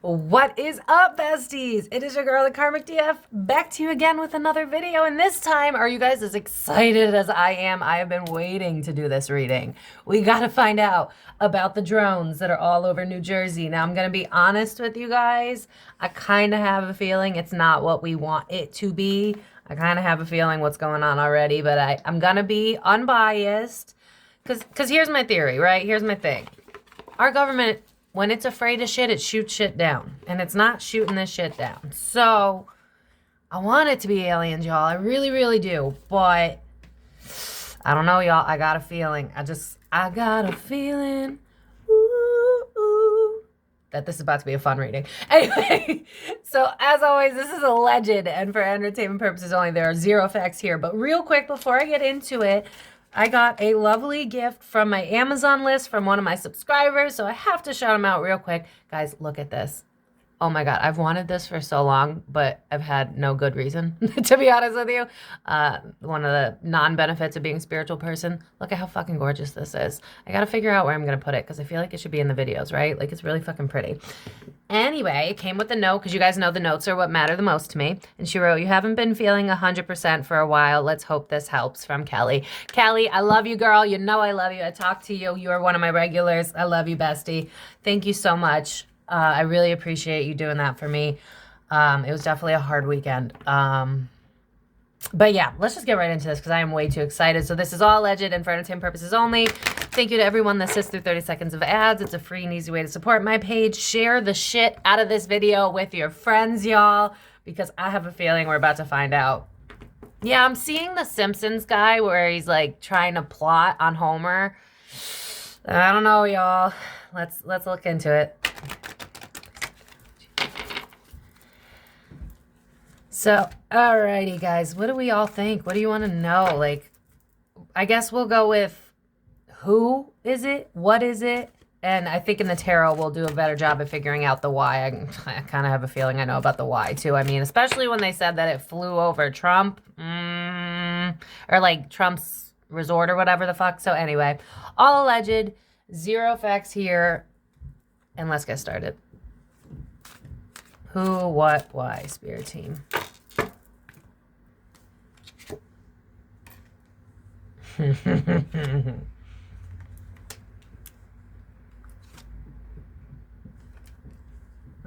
What is up, besties? It is your girl, the Karmic DF, back to you again with another video. And this time, are you guys as excited as I am? I have been waiting to do this reading. We got to find out about the drones that are all over New Jersey. Now, I'm going to be honest with you guys. I kind of have a feeling it's not what we want it to be. I kind of have a feeling what's going on already, but I'm going to be unbiased. Because here's my theory, right? Here's my thing. Our government, when it's afraid of shit, it shoots shit down. And it's not shooting this shit down. So, I want it to be aliens, y'all. I really, really do. But, I don't know, y'all. I got a feeling. I got a feeling. Ooh, that this is about to be a fun reading. Anyway, so as always, this is alleged. And for entertainment purposes only, there are zero facts here. But real quick, before I get into it, I got a lovely gift from my Amazon list from one of my subscribers, so I have to shout him out real quick. Guys, look at this. Oh my God, I've wanted this for so long, but I've had no good reason, to be honest with you. One of the non-benefits of being a spiritual person. Look at how fucking gorgeous this is. I gotta figure out where I'm gonna put it, because I feel like it should be in the videos, right? Like, it's really fucking pretty. Anyway, it came with a note, because you guys know the notes are what matter the most to me. And she wrote, "You haven't been feeling 100% for a while. Let's hope this helps," from Kelly. Kelly, I love you, girl. You know I love you. I talk to you. You are one of my regulars. I love you, bestie. Thank you so much. I really appreciate you doing that for me. It was definitely a hard weekend. But yeah, let's just get right into this because I am way too excited. So this is all alleged and for entertainment purposes only. Thank you to everyone that sits through 30 seconds of ads. It's a free and easy way to support my page. Share the shit out of this video with your friends, y'all, because I have a feeling we're about to find out. Yeah, I'm seeing the Simpsons guy where he's like trying to plot on Homer. I don't know, y'all. Let's look into it. So, alrighty, guys, what do we all think? What do you want to know? Like, I guess we'll go with who is it? What is it? And I think in the tarot, we'll do a better job of figuring out the why. I kind of have a feeling I know about the why, too. I mean, especially when they said that it flew over Trump, or like Trump's resort or whatever the fuck. So anyway, all alleged, zero facts here, and let's get started. Who, what, why, spirit team.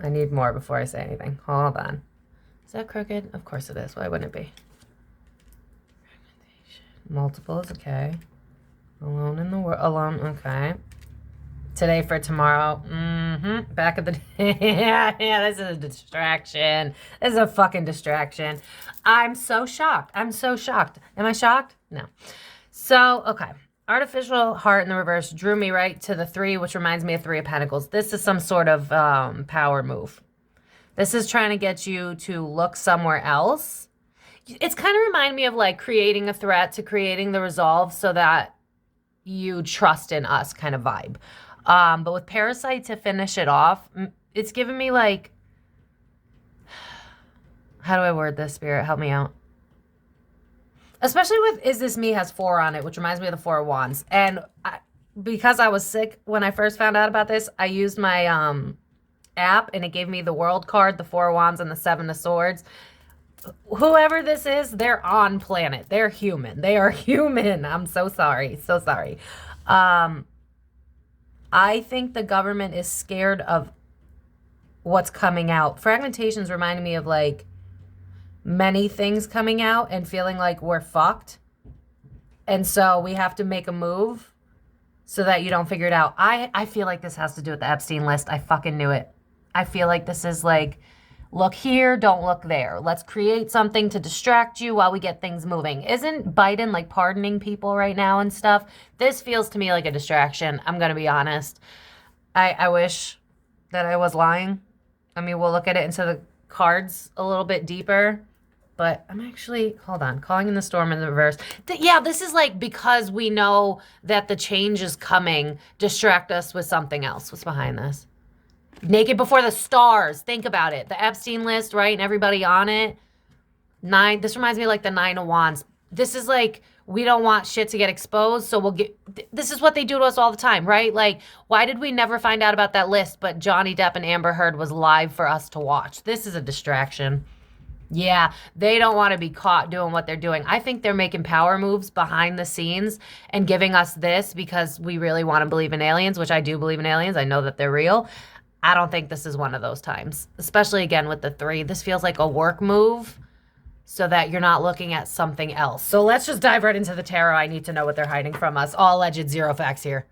I need more before I say anything. Hold on. Is that crooked? Of course it is. Why wouldn't it be? Multiple is okay. Alone in the world. Alone, okay. Today for tomorrow. Back of the day. yeah, this is a distraction. This is a fucking distraction. I'm so shocked. I'm so shocked. Am I shocked? No. So, okay. Artificial heart in the reverse drew me right to the 3, which reminds me of 3 of Pentacles. This is some sort of power move. This is trying to get you to look somewhere else. It's kind of remind me of like creating a threat to creating the resolve so that you trust in us kind of vibe. But with Parasite to finish it off, it's giving me like, how do I word this, Spirit? Help me out. Especially with Is This Me has 4 on it, which reminds me of the 4 of Wands. And because I was sick when I first found out about this, I used my app and it gave me the World card, the 4 of Wands, and the 7 of Swords. Whoever this is, they're on planet. They're human. They are human. I'm so sorry. So sorry. I think the government is scared of what's coming out. Fragmentations reminded me of like many things coming out and feeling like we're fucked. And so we have to make a move so that you don't figure it out. I feel like this has to do with the Epstein list. I fucking knew it. I feel like this is like, look here, don't look there. Let's create something to distract you while we get things moving. Isn't Biden like pardoning people right now and stuff? This feels to me like a distraction. I'm going to be honest. I wish that I was lying. I mean, we'll look at it into the cards a little bit deeper. But I'm actually, hold on, calling in the storm in the reverse. Yeah, this is like because we know that the change is coming, distract us with something else. What's behind this? Naked Before the Stars. Think about it. The Epstein list, right? And everybody on it. This reminds me of like the Nine of Wands. This is like, we don't want shit to get exposed, so we'll get, this is what they do to us all the time, right? Like, why did we never find out about that list, but Johnny Depp and Amber Heard was live for us to watch? This is a distraction. Yeah, they don't want to be caught doing what they're doing. I think they're making power moves behind the scenes and giving us this because we really want to believe in aliens, which I do believe in aliens. I know that they're real. I don't think this is one of those times, especially again with the 3. This feels like a work move so that you're not looking at something else. So let's just dive right into the tarot. I need to know what they're hiding from us. All alleged, zero facts here.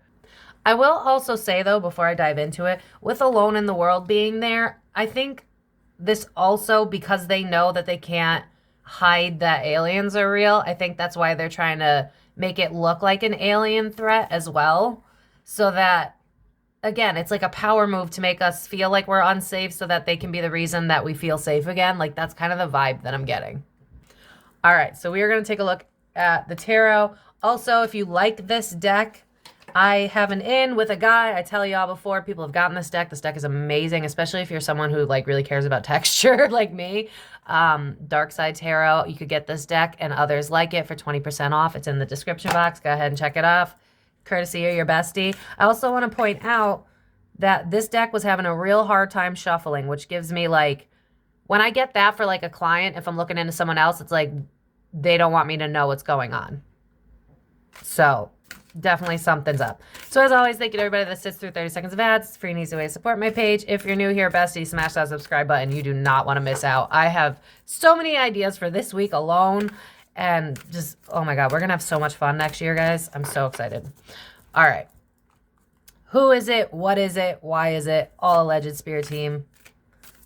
I will also say, though, before I dive into it, with Alone in the World being there, I think this also, because they know that they can't hide that aliens are real, I think that's why they're trying to make it look like an alien threat as well. So that, again, it's like a power move to make us feel like we're unsafe so that they can be the reason that we feel safe again. Like, that's kind of the vibe that I'm getting. All right, so we are going to take a look at the tarot. Also, if you like this deck, I have an in with a guy. I tell y'all before, people have gotten this deck. This deck is amazing, especially if you're someone who like really cares about texture like me. Dark Side Tarot, you could get this deck and others like it for 20% off. It's in the description box. Go ahead and check it off. Courtesy of your bestie. I also want to point out that this deck was having a real hard time shuffling, which gives me like, when I get that for like a client, if I'm looking into someone else, it's like they don't want me to know what's going on. So definitely something's up. So as always, thank you to everybody that sits through 30 seconds of ads. It's a free and easy way to support my page. If you're new here, bestie, smash that subscribe button. You do not want to miss out. I have so many ideas for this week alone. And just, oh my God, we're going to have so much fun next year, guys. I'm so excited. All right. Who is it? What is it? Why is it? All alleged spirit team.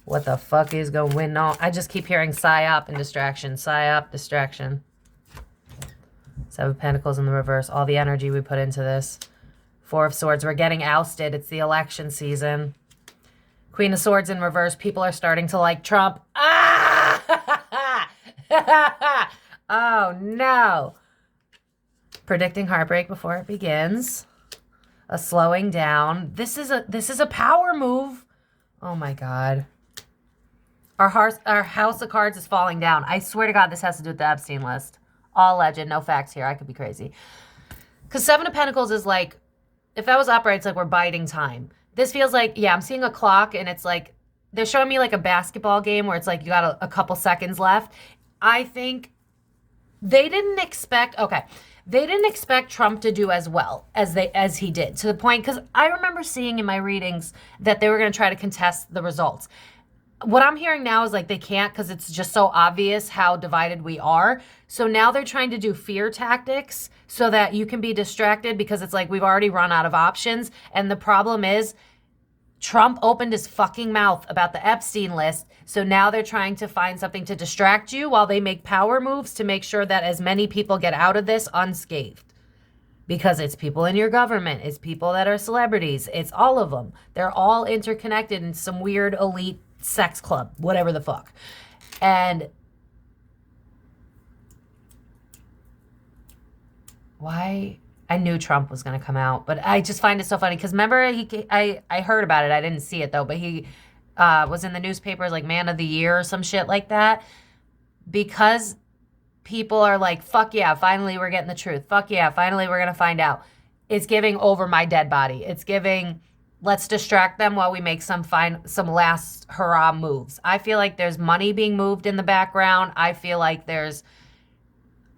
What the fuck is going on? I just keep hearing psyop and distraction. Psyop, distraction. 7 of Pentacles in the reverse. All the energy we put into this. 4 of Swords. We're getting ousted. It's the election season. Queen of Swords in reverse. People are starting to like Trump. Ah! Oh, no. Predicting heartbreak before it begins. A slowing down. This is a power move. Oh, my God. Our house of cards is falling down. I swear to God, this has to do with the Epstein list. All legend, no facts here. I could be crazy. Because 7 of Pentacles is like, if that was upright, it's like we're biding time. This feels like, yeah, I'm seeing a clock, and it's like, they're showing me like a basketball game where it's like you got a couple seconds left. I think they didn't expect, they didn't expect Trump to do as well as he did, to the point, because I remember seeing in my readings that they were going to try to contest the results. What I'm hearing now is like they can't, because it's just so obvious how divided we are. So now they're trying to do fear tactics so that you can be distracted, because it's like we've already run out of options. And the problem is Trump opened his fucking mouth about the Epstein list. So now they're trying to find something to distract you while they make power moves to make sure that as many people get out of this unscathed. Because it's people in your government, it's people that are celebrities, it's all of them. They're all interconnected in some weird elite sex club, whatever the fuck. And why? I knew Trump was going to come out, but I just find it so funny because remember, I heard about it. I didn't see it though, but he was in the newspapers like Man of the Year or some shit like that, because people are like, fuck yeah, finally we're getting the truth. Fuck yeah, finally we're going to find out. It's giving over my dead body. It's giving, let's distract them while we make some last hurrah moves. I feel like there's money being moved in the background. I feel like I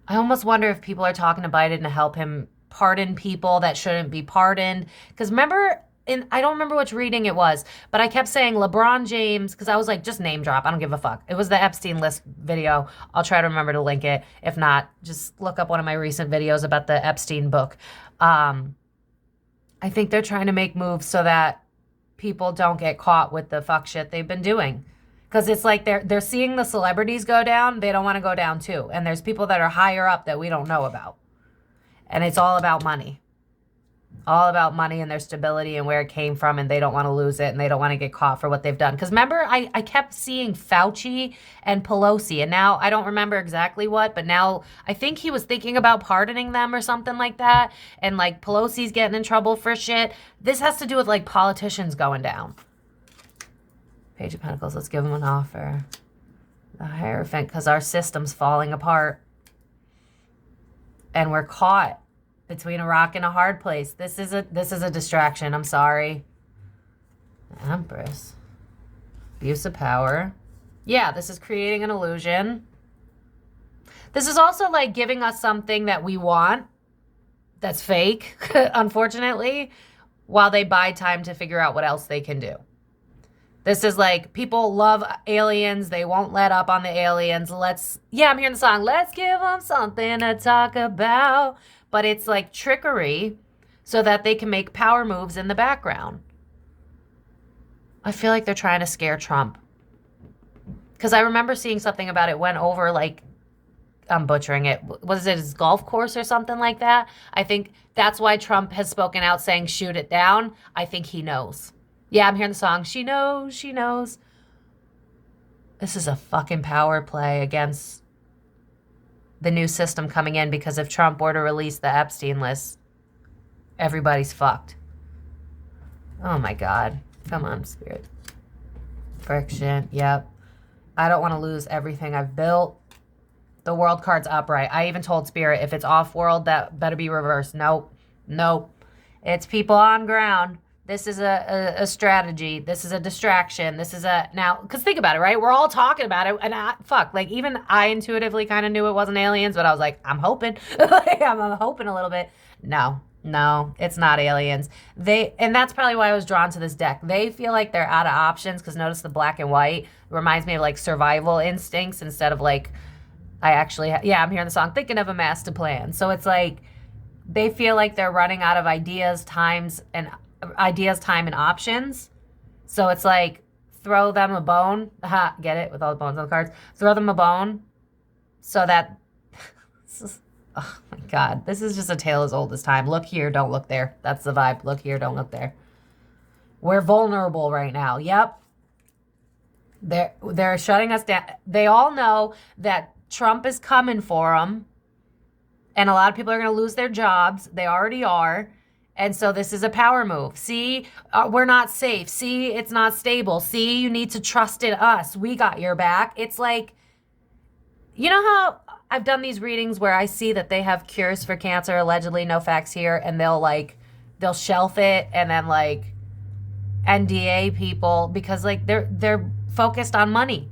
almost wonder if people are talking to Biden to help him pardon people that shouldn't be pardoned. Because remember, I don't remember which reading it was, but I kept saying LeBron James, because I was like, just name drop. I don't give a fuck. It was the Epstein list video. I'll try to remember to link it. If not, just look up one of my recent videos about the Epstein book. I think they're trying to make moves so that people don't get caught with the fuck shit they've been doing. Because it's like they're seeing the celebrities go down. They don't want to go down too. And there's people that are higher up that we don't know about. And it's all about money. All about money and their stability and where it came from, and they don't want to lose it, and they don't want to get caught for what they've done. Because remember, I kept seeing Fauci and Pelosi, and now I don't remember exactly what, but now I think he was thinking about pardoning them or something like that, and like Pelosi's getting in trouble for shit. This has to do with like politicians going down. Page of Pentacles, let's give them an offer. The Hierophant, because our system's falling apart. And we're caught between a rock and a hard place. This is a distraction, I'm sorry. Empress. Abuse of power. Yeah, this is creating an illusion. This is also like giving us something that we want that's fake, unfortunately, while they buy time to figure out what else they can do. This is like, people love aliens. They won't let up on the aliens. Yeah, I'm hearing the song, let's give them something to talk about. But it's like trickery so that they can make power moves in the background. I feel like they're trying to scare Trump. Because I remember seeing something about it went over like, I'm butchering it. Was it his golf course or something like that? I think that's why Trump has spoken out saying shoot it down. I think he knows. Yeah, I'm hearing the song, she knows, she knows. This is a fucking power play against the new system coming in, because if Trump were to release the Epstein list, everybody's fucked. Oh my God. Come on, Spirit. Friction, yep. I don't want to lose everything I've built. The World card's upright. I even told Spirit, if it's off-world, that better be reversed. Nope. Nope. It's people on ground. This is a strategy. This is a distraction. This is now, because think about it, right? We're all talking about it, and like, even I intuitively kind of knew it wasn't aliens, but I was like, I'm hoping. I'm hoping a little bit. No, it's not aliens. And that's probably why I was drawn to this deck. They feel like they're out of options, because notice the black and white reminds me of like survival instincts instead of like, I'm hearing the song, thinking of a master plan. So it's like, they feel like they're running out of ideas, time, and options. So it's like, throw them a bone. Aha, get it? With all the bones on the cards. Throw them a bone so that, oh my God, this is just a tale as old as time. Look here, don't look there. That's the vibe. Look here, don't look there. We're vulnerable right now. Yep. They're shutting us down. They all know that Trump is coming for them. And a lot of people are going to lose their jobs. They already are. And so this is a power move. See, we're not safe. See, it's not stable. See, you need to trust in us. We got your back. It's like, you know how I've done these readings where I see that they have cures for cancer, allegedly, no facts here, and they'll shelf it and then like NDA people because like they're focused on money.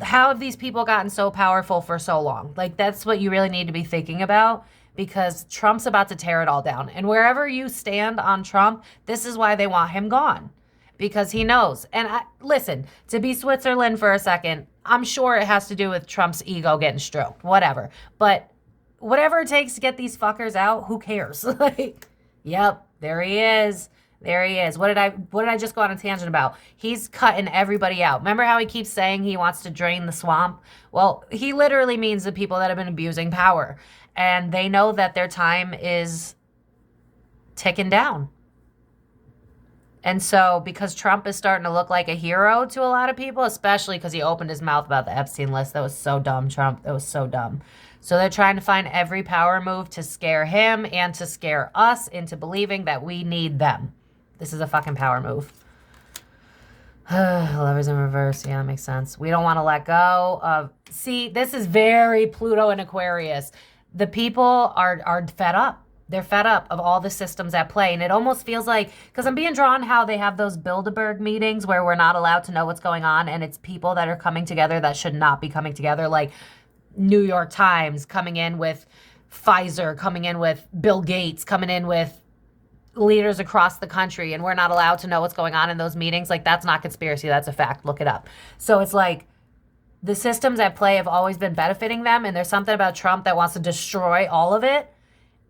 How have these people gotten so powerful for so long? Like, that's what you really need to be thinking about, because Trump's about to tear it all down. And wherever you stand on Trump, this is why they want him gone, because he knows. And listen, to be Switzerland for a second, I'm sure it has to do with Trump's ego getting stroked, whatever. But whatever it takes to get these fuckers out, who cares? Like, yep, there he is. There he is. What did I just go on a tangent about? He's cutting everybody out. Remember how he keeps saying he wants to drain the swamp? Well, he literally means the people that have been abusing power. And they know that their time is ticking down. And so because Trump is starting to look like a hero to a lot of people, especially because he opened his mouth about the Epstein list. That was so dumb, Trump. That was so dumb. So they're trying to find every power move to scare him and to scare us into believing that we need them. This is a fucking power move. Lovers in reverse. Yeah, that makes sense. We don't want to let go of... See, this is very Pluto and Aquarius. The people are fed up. They're fed up of all the systems at play. And it almost feels like... Because I'm being drawn how they have those Bilderberg meetings where we're not allowed to know what's going on. And it's people that are coming together that should not be coming together. Like New York Times coming in with Pfizer, coming in with Bill Gates, coming in with leaders across the country, and we're not allowed to know what's going on in those meetings. Like, that's not conspiracy, that's a fact. Look it up. So it's like the systems at play have always been benefiting them, and there's something about Trump that wants to destroy all of it.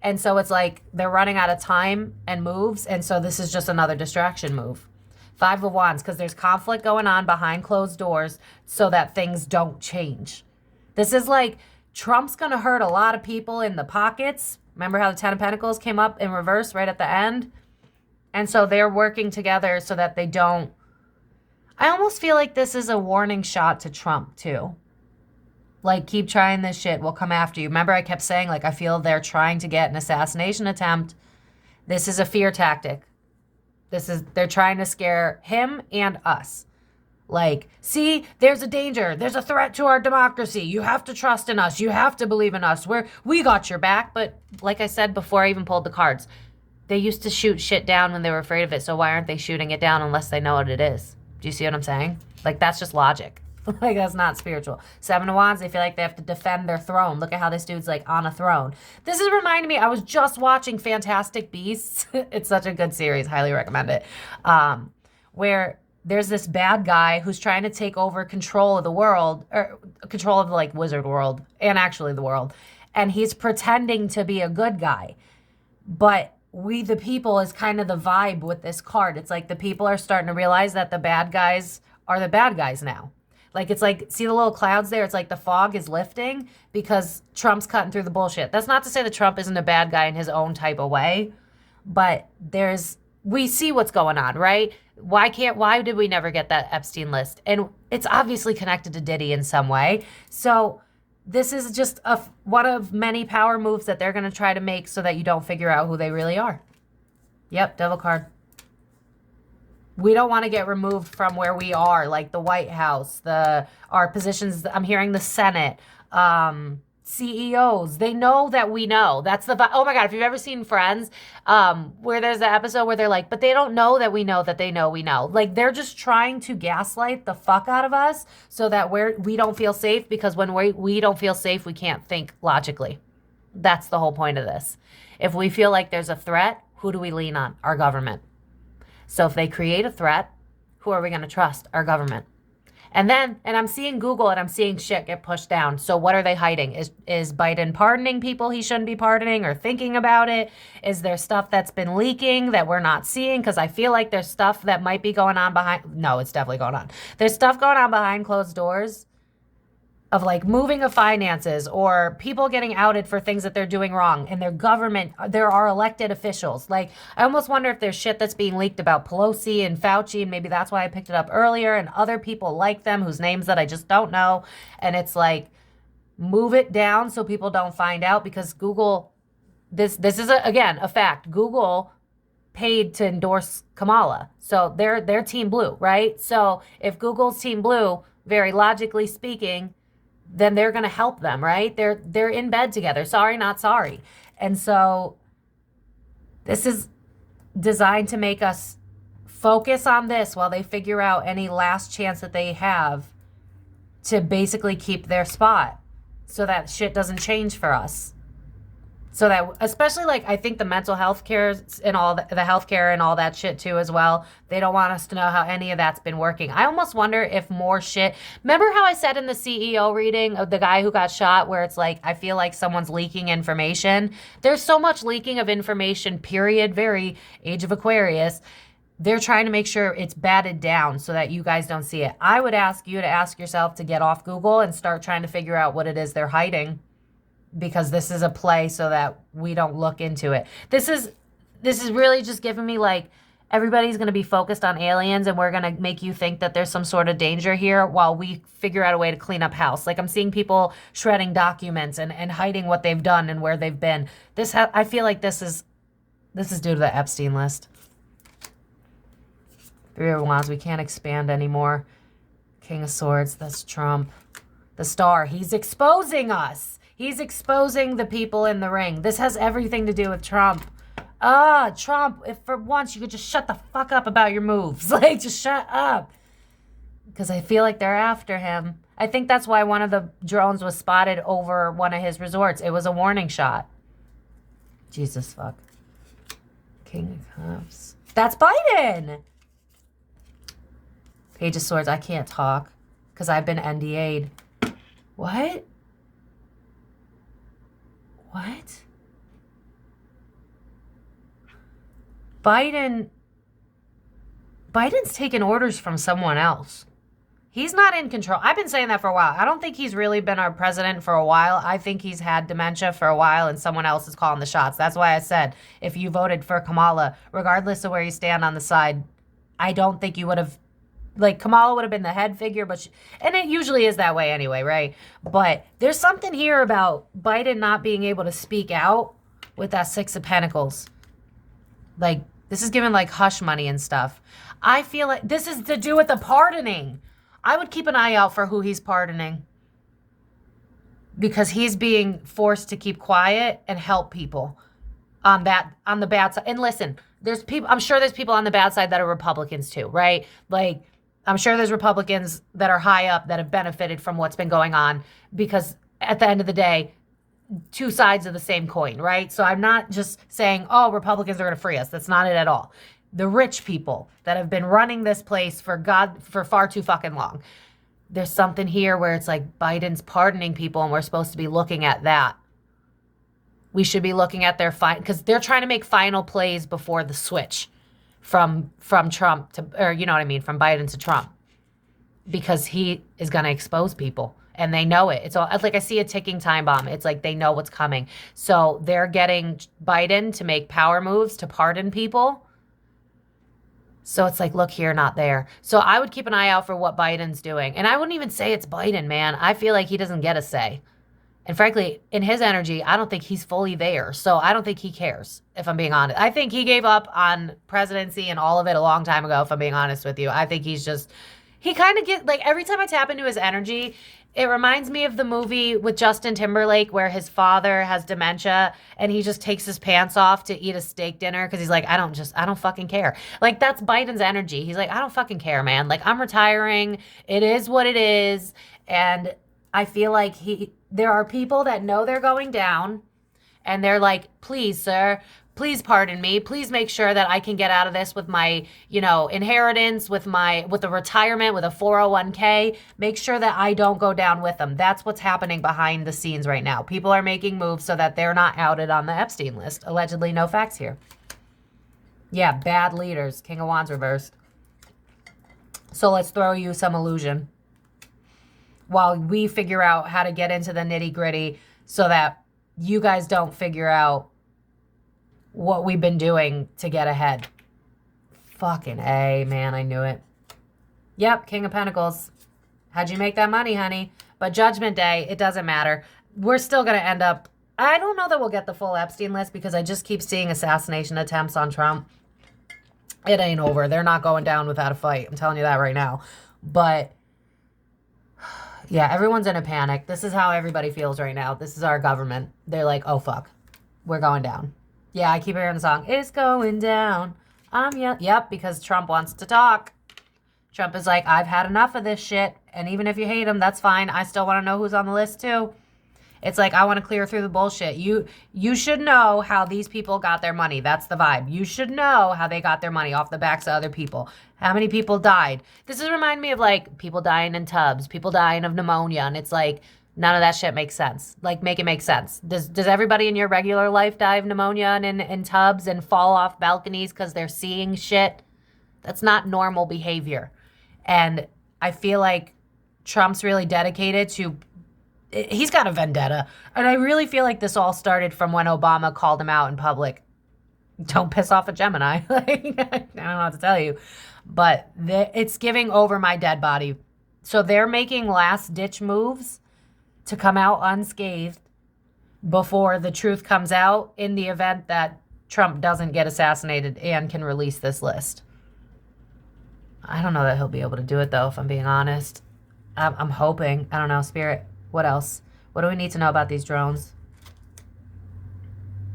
And so it's like they're running out of time and moves, and so this is just another distraction move. 5 of Wands, because there's conflict going on behind closed doors so that things don't change. This is like Trump's going to hurt a lot of people in the pockets. Remember how the 10 of Pentacles came up in reverse right at the end? And so they're working together so that they don't... I almost feel like this is a warning shot to Trump, too. Like, keep trying this shit. We'll come after you. Remember I kept saying, like, I feel they're trying to get an assassination attempt. This is a fear tactic. They're trying to scare him and us. Like, see, there's a danger. There's a threat to our democracy. You have to trust in us. You have to believe in us. We got your back. But like I said before I even pulled the cards, they used to shoot shit down when they were afraid of it. So why aren't they shooting it down unless they know what it is? Do you see what I'm saying? Like, that's just logic. Like, that's not spiritual. Seven of Wands, they feel like they have to defend their throne. Look at how this dude's like on a throne. This is reminding me, I was just watching Fantastic Beasts. It's such a good series. Highly recommend it. Where there's this bad guy who's trying to take over control of the world, or control of like wizard world, and actually the world. And he's pretending to be a good guy. But we, the people, is kind of the vibe with this card. It's like the people are starting to realize that the bad guys are the bad guys now. Like, it's like, see the little clouds there? It's like the fog is lifting because Trump's cutting through the bullshit. That's not to say that Trump isn't a bad guy in his own type of way, but we see what's going on, right? Why did we never get that Epstein list? And it's obviously connected to Diddy in some way. So this is just one of many power moves that they're going to try to make so that you don't figure out who they really are. Yep, devil card. We don't want to get removed from where we are, like the White House, our positions. I'm hearing the Senate, CEOs. They know that we know. That's oh my God, if you've ever seen Friends, where there's an episode where they're like, but they don't know that we know that they know we know. Like, they're just trying to gaslight the fuck out of us so that we don't feel safe, because when we don't feel safe, we can't think logically. That's the whole point of this. If we feel like there's a threat, who do we lean on? Our government. So if they create a threat, who are we going to trust? Our government. And I'm seeing Google and I'm seeing shit get pushed down. So what are they hiding? Is Biden pardoning people he shouldn't be pardoning or thinking about it? Is there stuff that's been leaking that we're not seeing? Because I feel like there's stuff that might be going on behind. No, it's definitely going on. There's stuff going on behind closed doors of like moving of finances or people getting outed for things that they're doing wrong in their government. There are elected officials. Like, I almost wonder if there's shit that's being leaked about Pelosi and Fauci, and maybe that's why I picked it up earlier, and other people like them whose names that I just don't know. And it's like, move it down so people don't find out, because Google, this is again a fact. Google paid to endorse Kamala. So they're team blue, right? So if Google's team blue, very logically speaking, then they're going to help them, right? They're in bed together. Sorry, not sorry. And so this is designed to make us focus on this while they figure out any last chance that they have to basically keep their spot so that shit doesn't change for us. So that, especially like, I think the mental health care and all the healthcare and all that shit too as well. They don't want us to know how any of that's been working. I almost wonder if more shit. Remember how I said in the CEO reading of the guy who got shot, where it's like, I feel like someone's leaking information. There's so much leaking of information, period. Very Age of Aquarius. They're trying to make sure it's batted down so that you guys don't see it. I would ask you to ask yourself to get off Google and start trying to figure out what it is they're hiding. Because this is a play so that we don't look into it. This is really just giving me like, everybody's going to be focused on aliens and we're going to make you think that there's some sort of danger here while we figure out a way to clean up house. Like, I'm seeing people shredding documents and hiding what they've done and where they've been. I feel like this is due to the Epstein list. Three of Wands, we can't expand anymore. King of Swords, that's Trump. The Star, he's exposing us. He's exposing the people in the ring. This has everything to do with Trump. Trump, if for once you could just shut the fuck up about your moves. Like, just shut up. Because I feel like they're after him. I think that's why one of the drones was spotted over one of his resorts. It was a warning shot. Jesus fuck. King of Cups. That's Biden. Page of Swords, I can't talk. Because I've been NDA'd. What? What? Biden's taking orders from someone else. He's not in control. I've been saying that for a while. I don't think he's really been our president for a while. I think he's had dementia for a while and someone else is calling the shots. That's why I said, if you voted for Kamala, regardless of where you stand on the side, I don't think you would have, like, Kamala would have been the head figure, but and it usually is that way anyway, right? But there's something here about Biden not being able to speak out with that Six of Pentacles. Like, this is giving, like, hush money and stuff. I feel like this is to do with the pardoning. I would keep an eye out for who he's pardoning, because he's being forced to keep quiet and help people on the bad side. And listen, there's people, I'm sure there's people on the bad side that are Republicans too, right? Like, I'm sure there's Republicans that are high up that have benefited from what's been going on, because at the end of the day, two sides of the same coin, right? So I'm not just saying, oh, Republicans are going to free us. That's not it at all. The rich people that have been running this place for far too fucking long. There's something here where it's like Biden's pardoning people, and we're supposed to be looking at that. We should be looking at their because they're trying to make final plays before the switch from Trump to, or you know what I mean, from Biden to Trump, because he is going to expose people, and they know it. It's all like, I see a ticking time bomb. It's like they know what's coming. So they're getting Biden to make power moves to pardon people. So it's like, look here, not there. So I would keep an eye out for what Biden's doing. And I wouldn't even say it's Biden, man. I feel like he doesn't get a say. And frankly, in his energy, I don't think he's fully there. So I don't think he cares, if I'm being honest. I think he gave up on presidency and all of it a long time ago, if I'm being honest with you. I think he's just, he kind of gets, like, every time I tap into his energy, it reminds me of the movie with Justin Timberlake where his father has dementia and he just takes his pants off to eat a steak dinner because he's like, I don't fucking care. Like, that's Biden's energy. He's like, I don't fucking care, man. Like, I'm retiring. It is what it is. And I feel like there are people that know they're going down, and they're like, please, sir, please pardon me. Please make sure that I can get out of this with my, inheritance, with the retirement, with a 401k. Make sure that I don't go down with them. That's what's happening behind the scenes right now. People are making moves so that they're not outed on the Epstein list. Allegedly, no facts here. Yeah, bad leaders. King of Wands reversed. So let's throw you some illusion while we figure out how to get into the nitty gritty so that you guys don't figure out what we've been doing to get ahead. Fucking A, man, I knew it. Yep, King of Pentacles. How'd you make that money, honey? But Judgment Day, it doesn't matter. We're still going to end up, I don't know that we'll get the full Epstein list, because I just keep seeing assassination attempts on Trump. It ain't over. They're not going down without a fight. I'm telling you that right now. But yeah, everyone's in a panic. This is how everybody feels right now. This is our government. They're like, oh, fuck. We're going down. Yeah, I keep hearing the song, it's going down. Yep, because Trump wants to talk. Trump is like, I've had enough of this shit. And even if you hate him, that's fine. I still want to know who's on the list too. It's like, I want to clear through the bullshit. You should know how these people got their money. That's the vibe. You should know how they got their money off the backs of other people. How many people died? This is remind me of like people dying in tubs, people dying of pneumonia. And it's like, none of that shit makes sense. Like, make it make sense. Does everybody in your regular life die of pneumonia and in tubs and fall off balconies because they're seeing shit? That's not normal behavior. And I feel like Trump's really dedicated to, he's got a vendetta. And I really feel like this all started from when Obama called him out in public. Don't piss off a Gemini. Like, I don't know what to tell you. But it's giving over my dead body. So they're making last-ditch moves to come out unscathed before the truth comes out in the event that Trump doesn't get assassinated and can release this list. I don't know that he'll be able to do it, though, if I'm being honest. I'm hoping. I don't know, Spirit. What else? What do we need to know about these drones?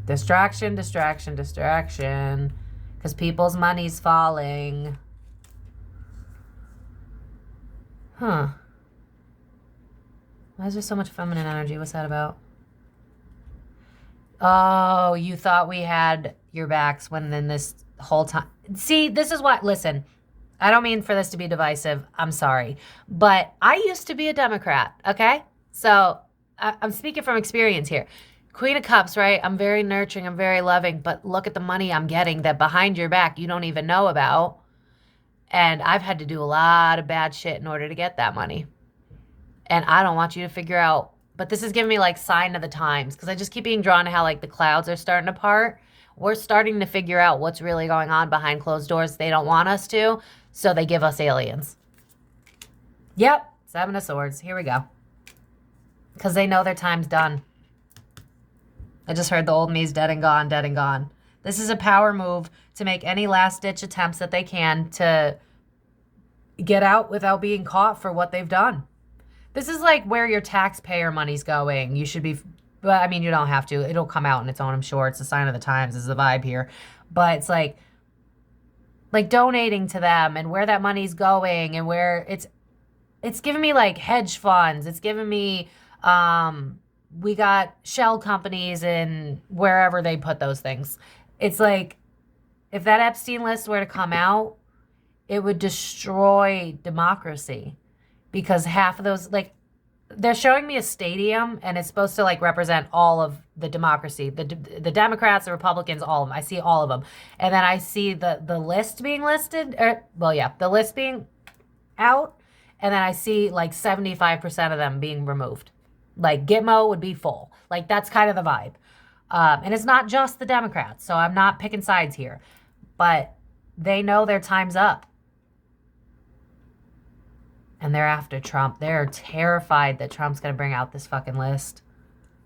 Distraction, distraction, distraction. Because people's money's falling. Huh. Why is there so much feminine energy? What's that about? Oh, you thought we had your backs when then this whole time. See, this is what, listen, I don't mean for this to be divisive. I'm sorry. But I used to be a Democrat, okay? So I'm speaking from experience here. Queen of Cups, right? I'm very nurturing. I'm very loving. But look at the money I'm getting that behind your back you don't even know about. And I've had to do a lot of bad shit in order to get that money. And I don't want you to figure out, but this is giving me like sign of the times, because I just keep being drawn to how like the clouds are starting to part. We're starting to figure out what's really going on behind closed doors. They don't want us to, so they give us aliens. Yep, Seven of Swords. Here we go. Because they know their time's done. I just heard the old me's dead and gone, dead and gone. This is a power move to make any last-ditch attempts that they can to get out without being caught for what they've done. This is like where your taxpayer money's going. You should be, but I mean, you don't have to. It'll come out on its own, I'm sure. It's a sign of the times, is the vibe here. But it's like donating to them and where that money's going and where it's giving me like hedge funds. It's giving me, we got shell companies and wherever they put those things. It's like, if that Epstein list were to come out, it would destroy democracy. Because half of those, like, they're showing me a stadium and it's supposed to like represent all of the democracy, the Democrats, the Republicans, all of them. I see all of them. And then I see the list being listed, the list being out. And then I see like 75% of them being removed. Like Gitmo would be full. Like that's kind of the vibe. And it's not just the Democrats. So I'm not picking sides here, but they know their time's up. And they're after Trump. They're terrified that Trump's going to bring out this fucking list.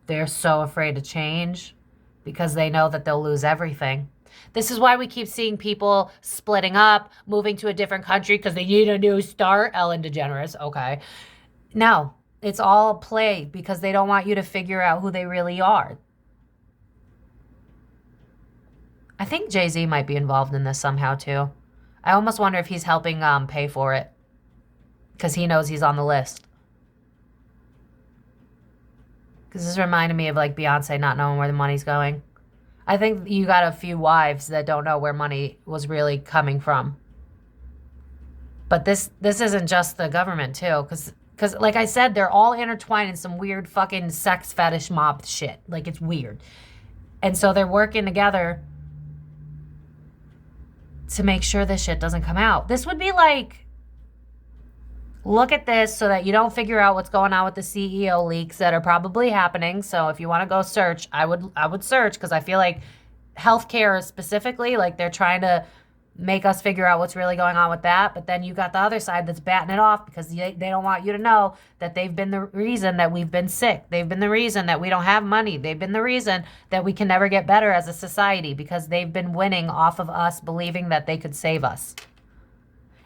They're so afraid to change because they know that they'll lose everything. This is why we keep seeing people splitting up, moving to a different country because they need a new start. Ellen DeGeneres, okay. No, it's all a play because they don't want you to figure out who they really are. I think Jay-Z might be involved in this somehow too. I almost wonder if he's helping pay for it. Because he knows he's on the list. Because this reminded me of like Beyonce not knowing where the money's going. I think you got a few wives that don't know where money was really coming from. But this isn't just the government too. Because like I said, they're all intertwined in some weird fucking sex fetish mob shit. Like it's weird. And so they're working together to make sure this shit doesn't come out. This would be like, look at this so that you don't figure out what's going on with the CEO leaks that are probably happening. So if you want to go search, I would search because I feel like healthcare specifically, like they're trying to make us figure out what's really going on with that. But then you got the other side that's batting it off because they don't want you to know that they've been the reason that we've been sick. They've been the reason that we don't have money. They've been the reason that we can never get better as a society because they've been winning off of us believing that they could save us.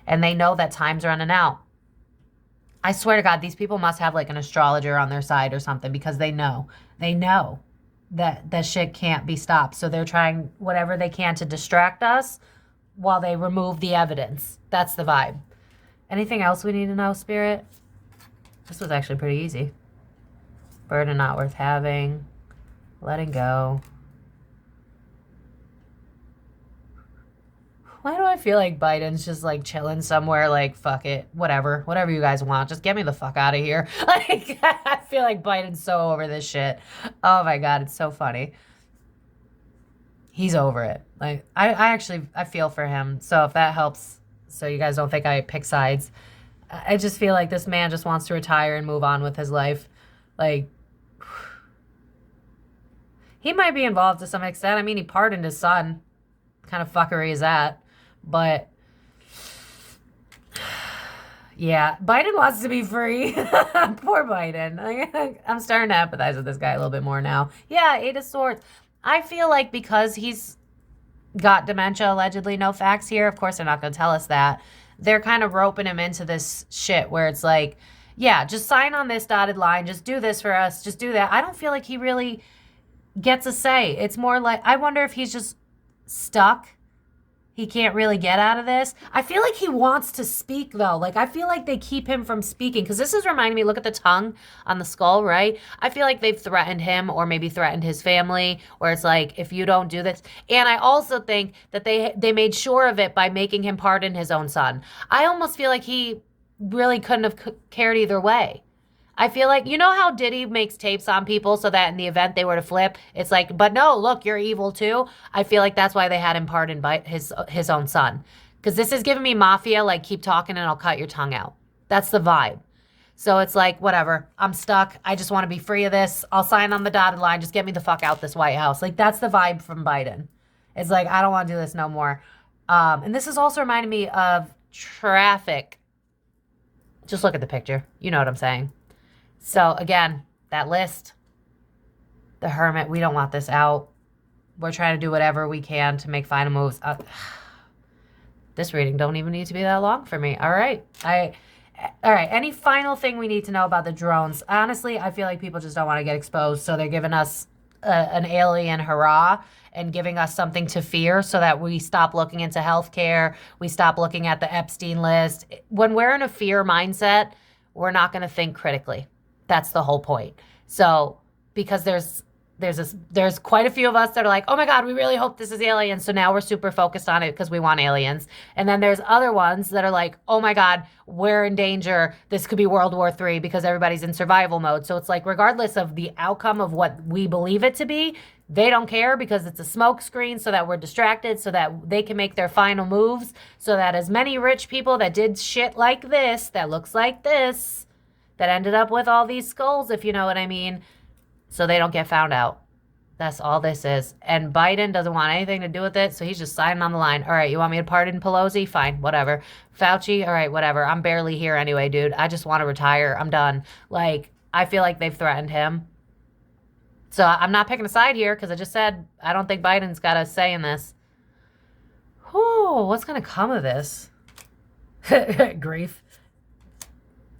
And they know that time's running out. I swear to God, these people must have like an astrologer on their side or something because they know that shit can't be stopped. So they're trying whatever they can to distract us while they remove the evidence. That's the vibe. Anything else we need to know, Spirit? This was actually pretty easy. Burden not worth having. Letting go. Why do I feel like Biden's just like chilling somewhere like, fuck it, whatever you guys want. Just get me the fuck out of here. Like, I feel like Biden's so over this shit. Oh my God, it's so funny. He's over it. Like, I feel for him. So if that helps, so you guys don't think I pick sides, I just feel like this man just wants to retire and move on with his life. Like, he might be involved to some extent. I mean, he pardoned his son. What kind of fuckery is that? But yeah, Biden wants to be free. Poor Biden. I'm starting to empathize with this guy a little bit more now. Yeah, 8 of Swords. I feel like because he's got dementia, allegedly, no facts here. Of course, they're not going to tell us that. They're kind of roping him into this shit where it's like, yeah, just sign on this dotted line. Just do this for us. Just do that. I don't feel like he really gets a say. It's more like, I wonder if he's just stuck. He can't really get out of this. I feel like he wants to speak, though. Like, I feel like they keep him from speaking. Because this is reminding me, look at the tongue on the skull, right? I feel like they've threatened him or maybe threatened his family. Where it's like, if you don't do this. And I also think that they made sure of it by making him pardon his own son. I almost feel like he really couldn't have cared either way. I feel like, you know how Diddy makes tapes on people so that in the event they were to flip, it's like, but no, look, you're evil too. I feel like that's why they had him pardon by his own son. Because this is giving me mafia, like, keep talking and I'll cut your tongue out. That's the vibe. So it's like, whatever, I'm stuck. I just want to be free of this. I'll sign on the dotted line. Just get me the fuck out this White House. Like, that's the vibe from Biden. It's like, I don't want to do this no more. And this is also reminding me of traffic. Just look at the picture. You know what I'm saying. So again, that list, the Hermit, we don't want this out. We're trying to do whatever we can to make final moves. This reading don't even need to be that long for me. All right. All right. Any final thing we need to know about the drones? Honestly, I feel like people just don't want to get exposed. So they're giving us an alien hurrah and giving us something to fear so that we stop looking into healthcare. We stop looking at the Epstein list. When we're in a fear mindset, we're not going to think critically. That's the whole point. So because there's quite a few of us that are like, oh my God, we really hope this is aliens. So now we're super focused on it because we want aliens. And then there's other ones that are like, oh my God, we're in danger. This could be World War III because everybody's in survival mode. So it's like, regardless of the outcome of what we believe it to be, they don't care because it's a smoke screen so that we're distracted, so that they can make their final moves, so that as many rich people that did shit like this, that looks like this, that ended up with all these skulls, if you know what I mean, so they don't get found out. That's all this is. And Biden doesn't want anything to do with it, so he's just signing on the line. All right, you want me to pardon Pelosi? Fine, whatever. Fauci? All right, whatever. I'm barely here anyway, dude. I just want to retire. I'm done. Like, I feel like they've threatened him. So I'm not picking a side here because I just said I don't think Biden's got a say in this. Whew, what's going to come of this? Grief.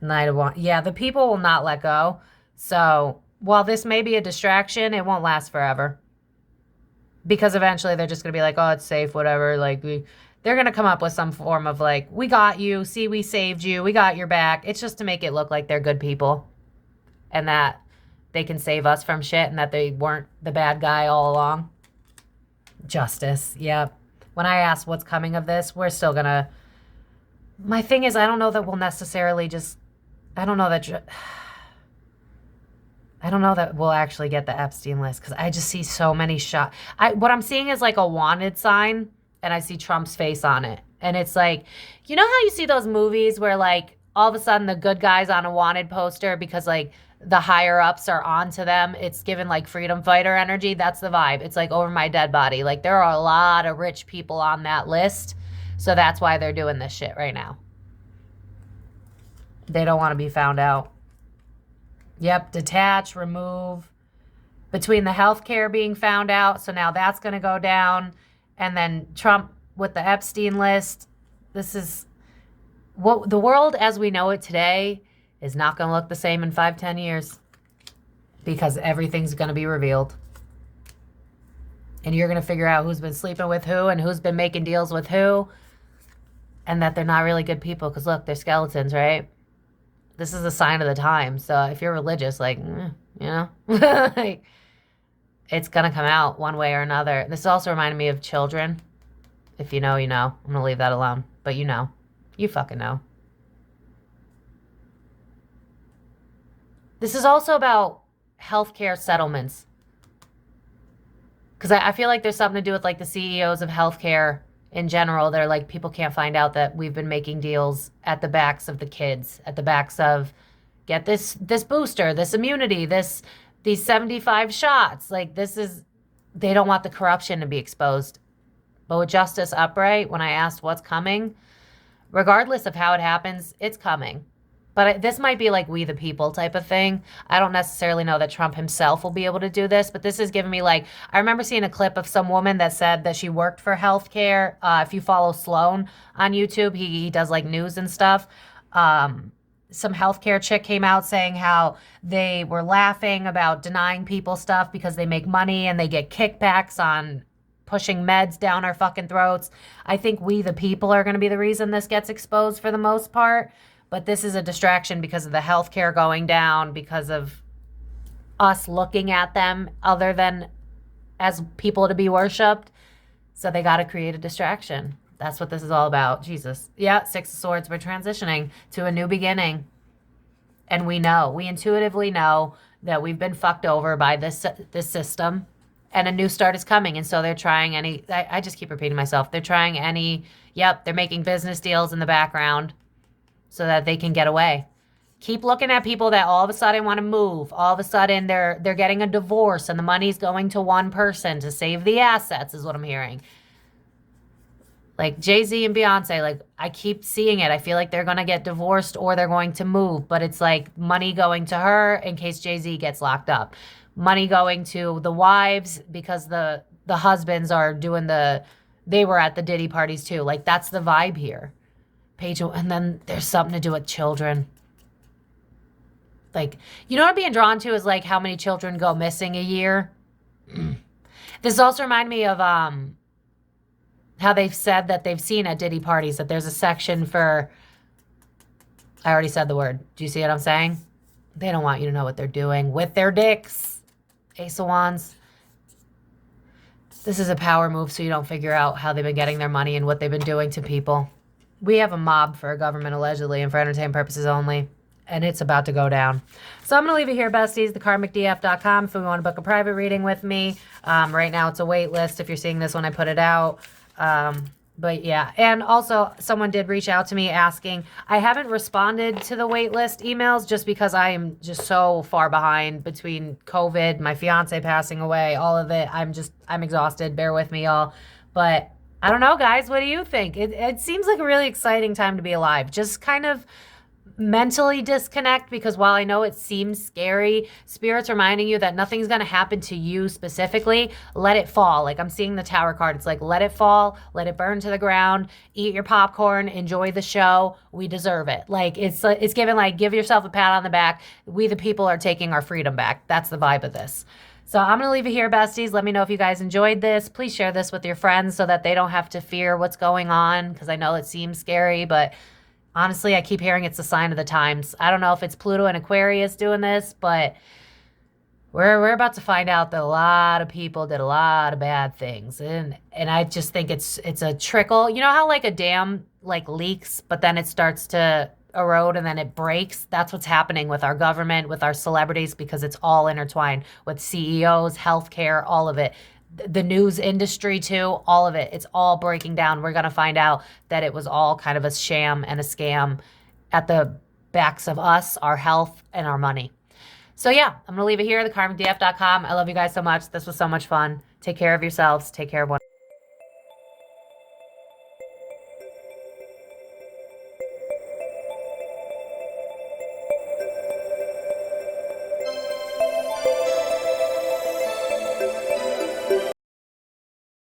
Knight of Wands. Yeah, the people will not let go. So while this may be a distraction, it won't last forever. Because eventually they're just going to be like, oh, it's safe, whatever. Like, they're going to come up with some form of like, we got you. See, we saved you. We got your back. It's just to make it look like they're good people. And that they can save us from shit and that they weren't the bad guy all along. Justice. Yeah. When I ask what's coming of this, we're still going to... My thing is, I don't know that we'll necessarily just... I don't know that we'll actually get the Epstein list because I just see so many shots. What I'm seeing is like a wanted sign and I see Trump's face on it. And it's like, you know how you see those movies where like all of a sudden the good guy's on a wanted poster because like the higher ups are onto them. It's given like freedom fighter energy. That's the vibe. It's like over my dead body. Like there are a lot of rich people on that list. So that's why they're doing this shit right now. They don't want to be found out. Yep, detach, remove. Between the healthcare being found out, so now that's going to go down. And then Trump with the Epstein list. This is what the world as we know it today is not going to look the same in 5-10 years because everything's going to be revealed. And you're going to figure out who's been sleeping with who and who's been making deals with who. And that they're not really good people because, look, they're skeletons, right? This is a sign of the time. So if you're religious, like, you know, like, it's going to come out one way or another. This also reminded me of children. If you know, you know. I'm going to leave that alone. But you know. You fucking know. This is also about healthcare settlements. Because I feel like there's something to do with like the CEOs of healthcare in general. They're like, people can't find out that we've been making deals at the backs of the kids, at the backs of get this booster, this immunity, these 75 shots. Like they don't want the corruption to be exposed. But with Justice upright, when I asked what's coming, regardless of how it happens, it's coming. But this might be like we the people type of thing. I don't necessarily know that Trump himself will be able to do this, but this is giving me like, I remember seeing a clip of some woman that said that she worked for healthcare. If you follow Sloan on YouTube, he does like news and stuff. Some healthcare chick came out saying how they were laughing about denying people stuff because they make money and they get kickbacks on pushing meds down our fucking throats. I think we the people are going to be the reason this gets exposed for the most part. But this is a distraction because of the healthcare going down, because of us looking at them other than as people to be worshipped. So they got to create a distraction. That's what this is all about. Jesus. Yeah, Six of Swords. We're transitioning to a new beginning. And we intuitively know that we've been fucked over by this system. And a new start is coming. And so they're trying I just keep repeating myself. They're trying they're making business deals in the background so that they can get away. Keep looking at people that all of a sudden want to move. All of a sudden they're getting a divorce and the money's going to one person to save the assets is what I'm hearing. Like Jay-Z and Beyonce, like I keep seeing it. I feel like they're going to get divorced or they're going to move, but it's like money going to her in case Jay-Z gets locked up. Money going to the wives because the husbands are doing the they were at the Diddy parties too. Like, that's the vibe here. Page, and then there's something to do with children. Like, you know what I'm being drawn to is like how many children go missing a year. This also reminded me of how they've said that they've seen at Diddy parties that there's a section for, I already said the word. Do you see what I'm saying? They don't want you to know what they're doing with their dicks. Ace of Wands. This is a power move so you don't figure out how they've been getting their money and what they've been doing to people. We have a mob for government allegedly and for entertainment purposes only. And it's about to go down. So I'm going to leave it here, besties. thekarmicdf.com if you want to book a private reading with me. Right now it's a wait list. If you're seeing this when I put it out. But yeah. And also someone did reach out to me asking. I haven't responded to the wait list emails just because I am just so far behind between COVID, my fiance passing away, all of it. I'm exhausted. Bear with me, y'all. But I don't know, guys. What do you think? It seems like a really exciting time to be alive. Just kind of mentally disconnect, because while I know it seems scary, Spirit's reminding you that nothing's going to happen to you specifically. Let it fall. Like, I'm seeing the Tower card. It's like, let it fall, let it burn to the ground, eat your popcorn, enjoy the show. We deserve it. Like, it's given, like, give yourself a pat on the back. We the people are taking our freedom back. That's the vibe of this. So I'm going to leave it here, besties. Let me know if you guys enjoyed this. Please share this with your friends so that they don't have to fear what's going on, because I know it seems scary, but honestly, I keep hearing it's a sign of the times. I don't know if it's Pluto and Aquarius doing this, but we're about to find out that a lot of people did a lot of bad things. And I just think it's a trickle. You know how like a dam like leaks, but then it starts to erode and then it breaks? That's what's happening with our government, with our celebrities, because it's all intertwined with CEOs, healthcare, all of it. The news industry too, all of it. It's all breaking down. We're going to find out that it was all kind of a sham and a scam at the backs of us, our health, and our money. So yeah, I'm going to leave it here, thekarmicdf.com. I love you guys so much. This was so much fun. Take care of yourselves. Take care of one.